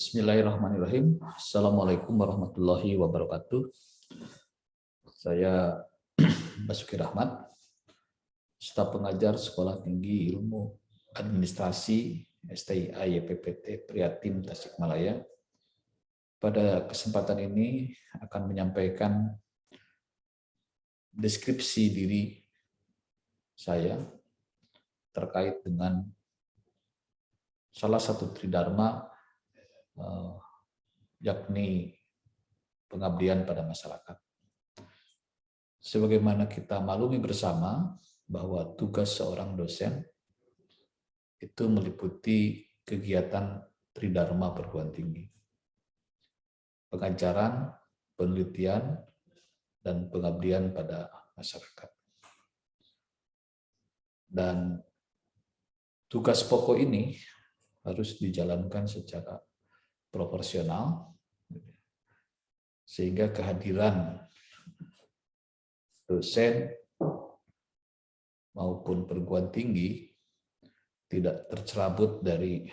Bismillahirrahmanirrahim. Assalamualaikum warahmatullahi wabarakatuh. Saya Basuki Rahmat, staf pengajar Sekolah Tinggi Ilmu Administrasi STIA YPPT Prihatin Tasikmalaya. Pada kesempatan ini akan menyampaikan deskripsi diri saya terkait dengan salah satu tridharma, yakni pengabdian pada masyarakat. Sebagaimana kita maklumi bersama bahwa tugas seorang dosen itu meliputi kegiatan tridharma perguruan tinggi: pengajaran, penelitian, dan pengabdian pada masyarakat. Dan tugas pokok ini harus dijalankan secara proporsional, sehingga kehadiran dosen maupun perguruan tinggi tidak tercerabut dari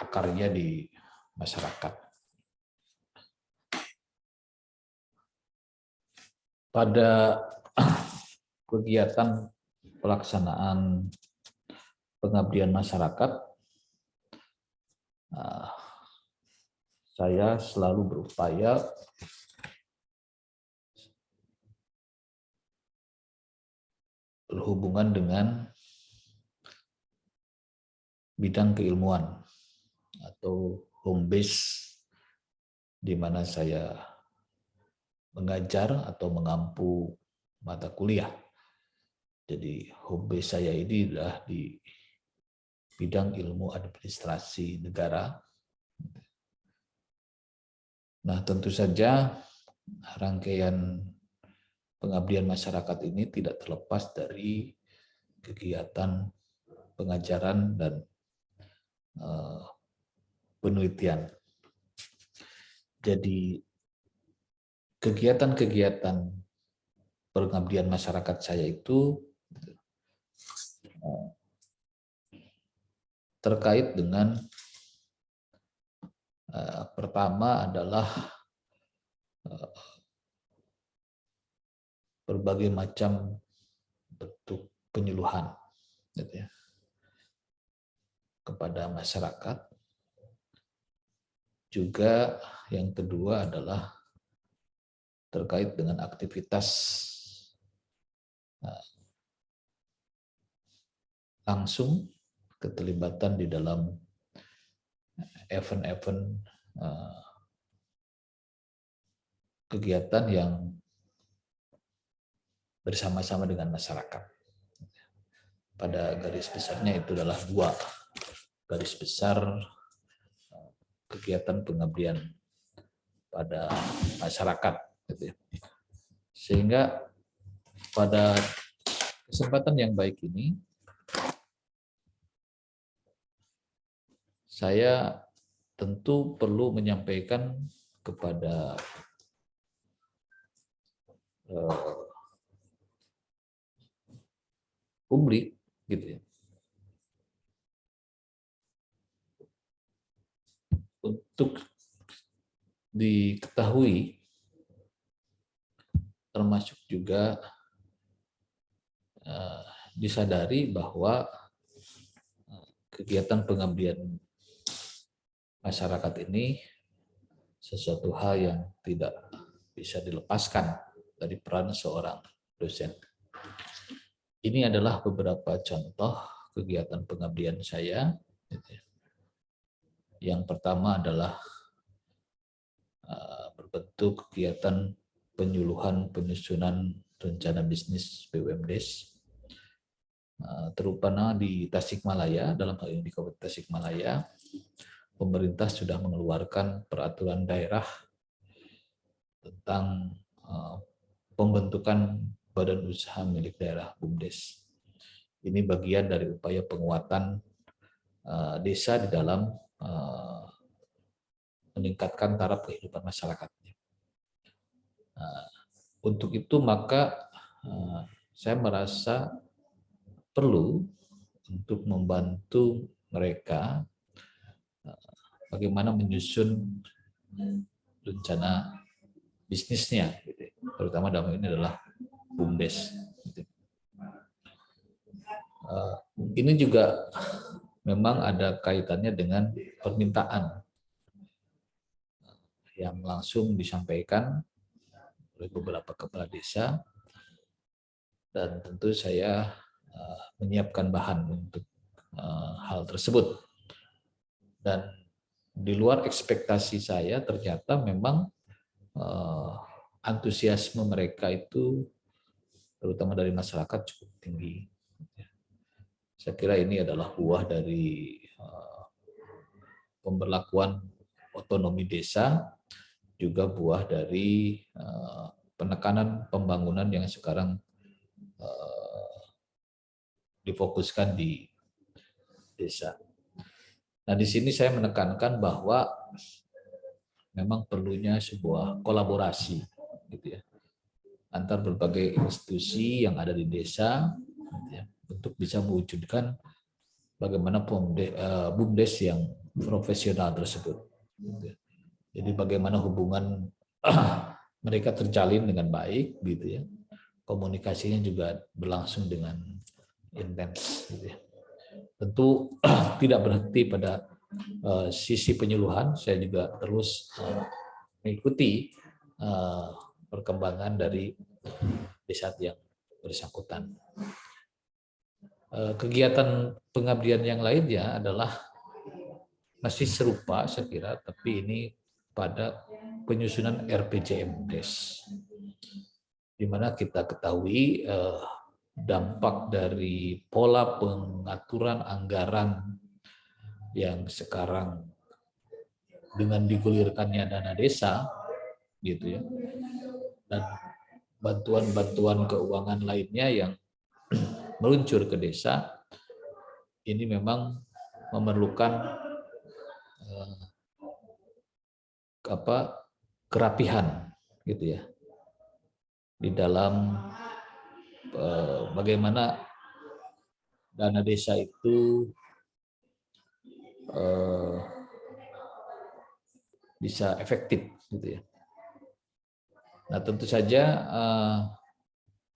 akarnya di masyarakat. Pada kegiatan pelaksanaan pengabdian masyarakat, saya selalu berupaya berhubungan dengan bidang keilmuan atau home base di mana saya mengajar atau mengampu mata kuliah. Jadi home base saya ini adalah di bidang ilmu administrasi negara. Nah, tentu saja rangkaian pengabdian masyarakat ini tidak terlepas dari kegiatan pengajaran dan penelitian. Jadi kegiatan-kegiatan pengabdian masyarakat saya itu terkait dengan pertama adalah berbagai macam bentuk penyuluhan gitu ya, kepada masyarakat. Juga yang kedua adalah terkait dengan aktivitas langsung, keterlibatan di dalam event-event kegiatan yang bersama-sama dengan masyarakat. Pada garis besarnya itu adalah dua garis besar kegiatan pengabdian pada masyarakat. Sehingga pada kesempatan yang baik ini, saya tentu perlu menyampaikan kepada publik gitu ya, untuk diketahui, termasuk juga disadari bahwa kegiatan pengabdian masyarakat ini sesuatu hal yang tidak bisa dilepaskan dari peran seorang dosen. Ini adalah beberapa contoh kegiatan pengabdian saya. Yang pertama adalah berbentuk kegiatan penyuluhan penyusunan rencana bisnis BUMDes, terutama di Tasikmalaya. Dalam hal ini di Kabupaten Tasikmalaya, pemerintah sudah mengeluarkan peraturan daerah tentang pembentukan badan usaha milik daerah BUMDes. Ini bagian dari upaya penguatan desa di dalam meningkatkan taraf kehidupan masyarakatnya. Untuk itu maka saya merasa perlu untuk membantu mereka bagaimana menyusun rencana bisnisnya, gitu. Terutama dalam ini adalah BUMDes. Gitu. Ini juga memang ada kaitannya dengan permintaan yang langsung disampaikan oleh beberapa kepala desa, dan tentu saya menyiapkan bahan untuk hal tersebut. Dan di luar ekspektasi saya, ternyata memang antusiasme mereka itu, terutama dari masyarakat, cukup tinggi. Saya kira ini adalah buah dari pemberlakuan otonomi desa, juga buah dari penekanan pembangunan yang sekarang difokuskan di desa. Nah, di sini saya menekankan bahwa memang perlunya sebuah kolaborasi, gitu ya, antar berbagai institusi yang ada di desa, gitu ya, untuk bisa mewujudkan bagaimana BUMDes yang profesional tersebut. Gitu ya. Jadi bagaimana hubungan mereka terjalin dengan baik, gitu ya. Komunikasinya juga berlangsung dengan intens, gitu ya. Tentu tidak berhenti pada sisi penyuluhan, saya juga terus mengikuti perkembangan dari desa yang bersangkutan. Kegiatan pengabdian yang lainnya adalah masih serupa, saya kira, tapi ini pada penyusunan RPJMdes, di mana kita ketahui dampak dari pola pengaturan anggaran yang sekarang dengan digulirkannya dana desa, gitu ya, dan bantuan-bantuan keuangan lainnya yang meluncur ke desa, ini memang memerlukan kerapihan, gitu ya, di dalam bagaimana dana desa itu bisa efektif, gitu ya. Nah, tentu saja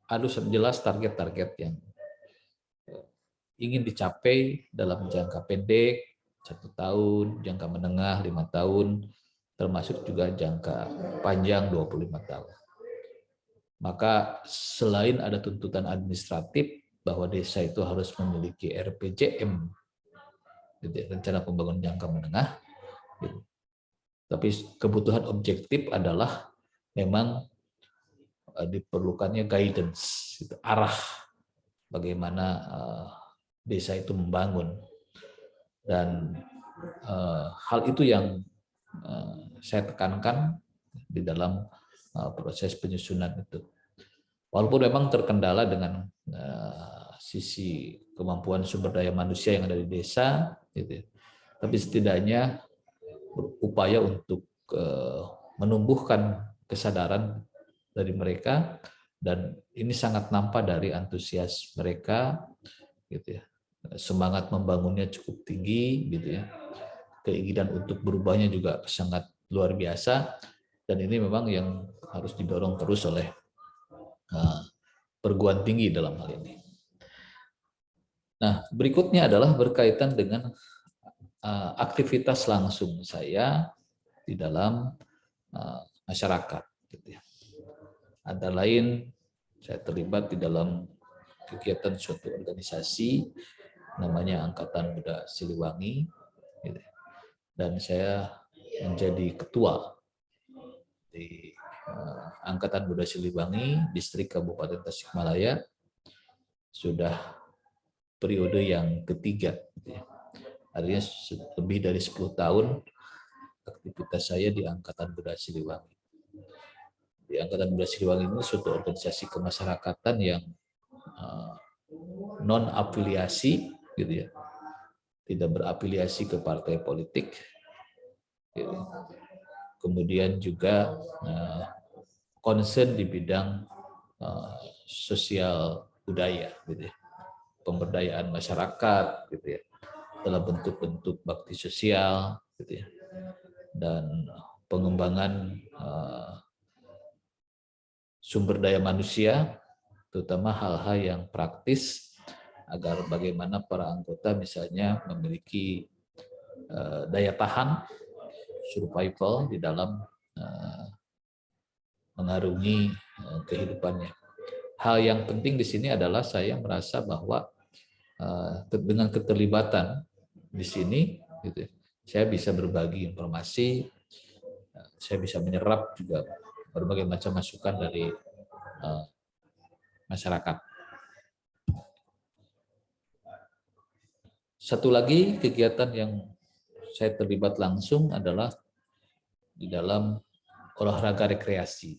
harus jelas target-target yang ingin dicapai dalam jangka pendek 1 tahun, jangka menengah 5 tahun, termasuk juga jangka panjang 25 tahun. Maka selain ada tuntutan administratif bahwa desa itu harus memiliki RPJM, rencana pembangunan jangka menengah, tapi kebutuhan objektif adalah memang diperlukannya guidance, arah bagaimana desa itu membangun. Dan hal itu yang saya tekankan di dalam proses penyusunan itu. Walaupun memang terkendala dengan sisi kemampuan sumber daya manusia yang ada di desa, gitu, tapi setidaknya berupaya untuk menumbuhkan kesadaran dari mereka, dan ini sangat nampak dari antusias mereka, gitu ya. Semangat membangunnya cukup tinggi, gitu ya. Keinginan untuk berubahnya juga sangat luar biasa, dan ini memang yang harus didorong terus oleh perguruan tinggi dalam hal ini. Nah, berikutnya adalah berkaitan dengan aktivitas langsung saya di dalam masyarakat, gitu ya. Antara lain saya terlibat di dalam kegiatan suatu organisasi namanya Angkatan Muda Siliwangi, gitu ya. Dan saya menjadi ketua di Angkatan Muda Siliwangi, distrik Kabupaten Tasikmalaya, sudah periode yang ketiga. Gitu ya. Artinya lebih dari 10 tahun aktivitas saya di Angkatan Muda Siliwangi. Di Angkatan Muda Siliwangi ini suatu organisasi kemasyarakatan yang non afiliasi, gitu ya, tidak berafiliasi ke partai politik, gitu. Kemudian juga concern di bidang sosial budaya, gitu ya, pemberdayaan masyarakat, gitu ya, dalam bentuk-bentuk bakti sosial, gitu ya. dan pengembangan sumber daya manusia, terutama hal-hal yang praktis agar bagaimana para anggota misalnya memiliki daya tahan, survival di dalam mengarungi kehidupannya. Hal yang penting di sini adalah saya merasa bahwa dengan keterlibatan di sini, gitu, saya bisa berbagi informasi, saya bisa menyerap juga berbagai macam masukan dari masyarakat. Satu lagi kegiatan yang saya terlibat langsung adalah di dalam olahraga rekreasi,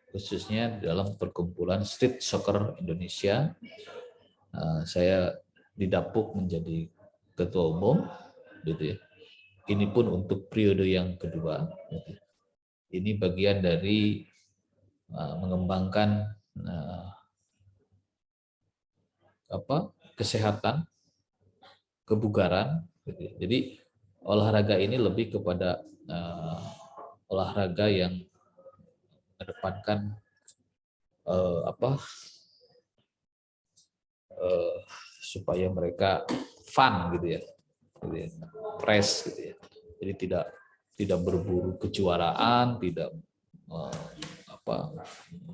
khususnya dalam perkumpulan Street Soccer Indonesia. Saya didapuk menjadi ketua umum, gitu ya. Ini pun untuk periode yang kedua. Ini bagian dari mengembangkan kesehatan, kebugaran. Gitu ya. Jadi olahraga ini lebih kepada olahraga yang mengedepankan supaya mereka fun gitu ya, fresh gitu ya. Jadi tidak berburu kejuaraan, tidak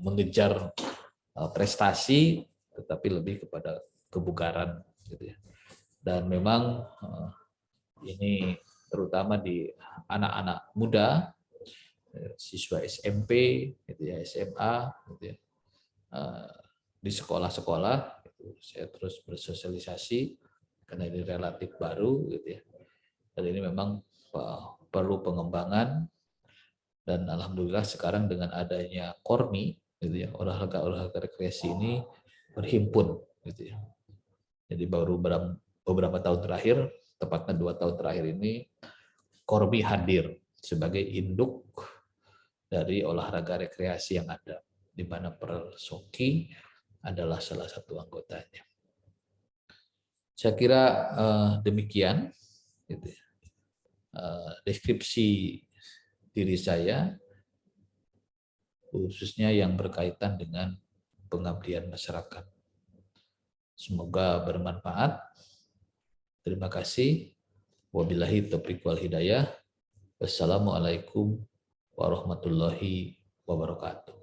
mengejar prestasi, tetapi lebih kepada kebugaran gitu ya. Dan memang ini terutama di anak-anak muda, siswa SMP, gitu ya, SMA, gitu ya, di sekolah-sekolah, gitu, saya terus bersosialisasi karena ini relatif baru, gitu ya. Dan ini memang perlu pengembangan, dan alhamdulillah sekarang dengan adanya Kormi, gitu ya, olahraga rekreasi ini berhimpun, gitu ya. Jadi baru beberapa tahun terakhir, tepatnya 2 tahun terakhir ini, Kormi hadir sebagai induk dari olahraga rekreasi yang ada, di mana Persoki adalah salah satu anggotanya. Saya kira demikian gitu ya. Deskripsi diri saya, khususnya yang berkaitan dengan pengabdian masyarakat. Semoga bermanfaat. Terima kasih. Wabillahi taufiq wal hidayah. Wassalamualaikum warahmatullahi wabarakatuh.